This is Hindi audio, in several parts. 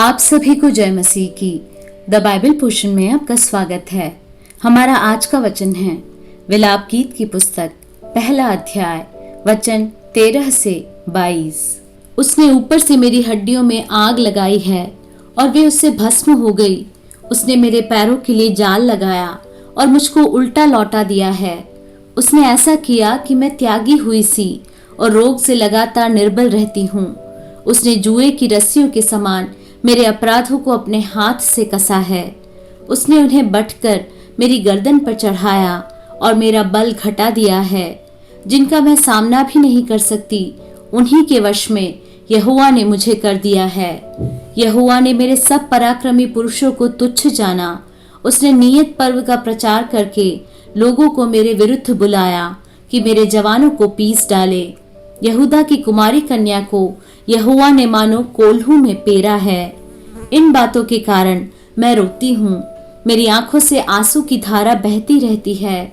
आप सभी को जय मसीह की द बाइबल पोर्शन में आपका स्वागत है। हमारा आज का वचन है विलाप गीत की पुस्तक पहला अध्याय वचन 13 से 22। उसने ऊपर से मेरी हड्डियों में आग लगाई है और वे उससे भस्म हो गई। उसने मेरे पैरों के लिए जाल लगाया और मुझको उल्टा लौटा दिया है। उसने ऐसा किया कि मैं त्यागी हुई सी और रोग से लगातार निर्बल रहती हूँ। उसने जुए की रस्सियों के समान मेरे अपराधों को अपने हाथ से कसा है। उसने उन्हें बटकर मेरी गर्दन पर चढ़ाया और मेरा बल घटा दिया है। जिनका मैं सामना भी नहीं कर सकती, उन्हीं के वश में यहोवा ने मुझे कर दिया है। यहोवा ने मेरे सब पराक्रमी पुरुषों को तुच्छ जाना। उसने नियत पर्व का प्रचार करके लोगों को मेरे विरुद्ध बुलाया कि मेरे जवानों को पीस डाले। यहूदा की कुमारी कन्या को यहोवा ने मानो कोल्हू में पेरा है। इन बातों के कारण मैं रोती हूँ। मेरी आंखों से आंसू की धारा बहती रहती है,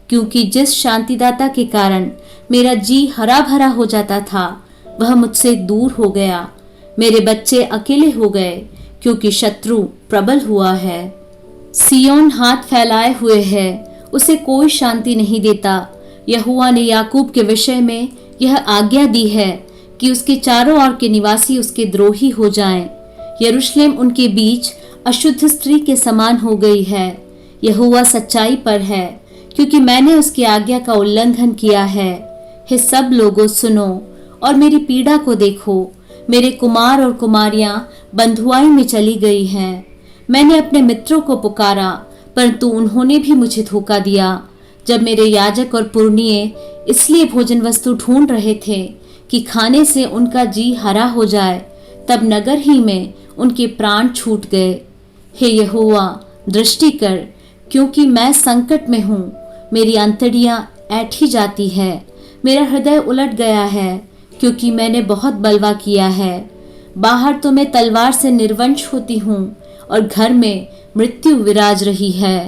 क्योंकि जिस शांतिदाता के कारण मेरा जी हरा भरा हो जाता था, वह मुझसे दूर हो गया। मेरे बच्चे अकेले हो गए, क्योंकि शत्रु प्रबल हुआ है। सियोन हाथ फैलाए हुए है, उसे कोई शांति नहीं देता। यहोवा ने याकूब के विषय में यह आज्ञा दी है कि उसके चारों ओर के निवासी उसके द्रोही हो जाएं। यरूशलेम उनके बीच अशुद्ध स्त्री के समान हो गई है। यहोवा सच्चाई पर है, क्योंकि मैंने उसकी आज्ञा का उल्लंघन किया है। हे सब लोगों, सुनो और मेरी पीड़ा को देखो। मेरे कुमार और कुमारियां बंधुआई में चली गई हैं। मैंने अपने मित्रों को पुकारा, परंतु उन्होंने भी मुझे धोखा दिया। जब मेरे याजक और पुरनिये इसलिए भोजन वस्तु ढूंढ रहे थे कि खाने से उनका जी हरा हो जाए, तब नगर ही में उनके प्राण छूट गए। हे यहोवा, दृष्टि कर, क्योंकि मैं संकट में हूँ। मेरी अंतड़ियां ऐठी जाती है। मेरा हृदय उलट गया है, क्योंकि मैंने बहुत बलवा किया है। बाहर तो मैं तलवार से निर्वंश होती हूँ और घर में मृत्यु विराज रही है।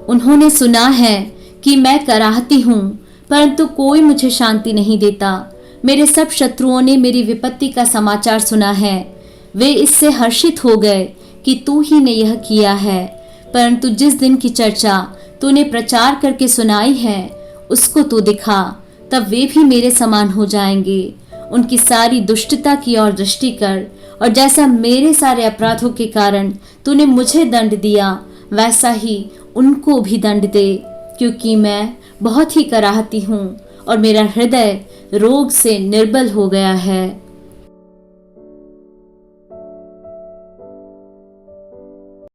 उन्होंने सुना है कि मैं कराहती हूँ, परंतु कोई मुझे शांति नहीं देता। मेरे सब शत्रुओं ने मेरी विपत्ति का समाचार सुना है। वे इससे हर्षित हो गए कि तू ही ने यह किया है, परंतु जिस दिन की चर्चा तूने प्रचार करके सुनाई है, उसको तू दिखा, तब वे भी मेरे समान हो जाएंगे। उनकी सारी दुष्टता की ओर दृष्टि कर, और जैसा मेरे सारे अपराधों के कारण तूने मुझे दंड दिया, वैसा ही उनको भी दंड दे, क्योंकि मैं बहुत ही कराहती हूँ और मेरा हृदय रोग से निर्बल हो गया है।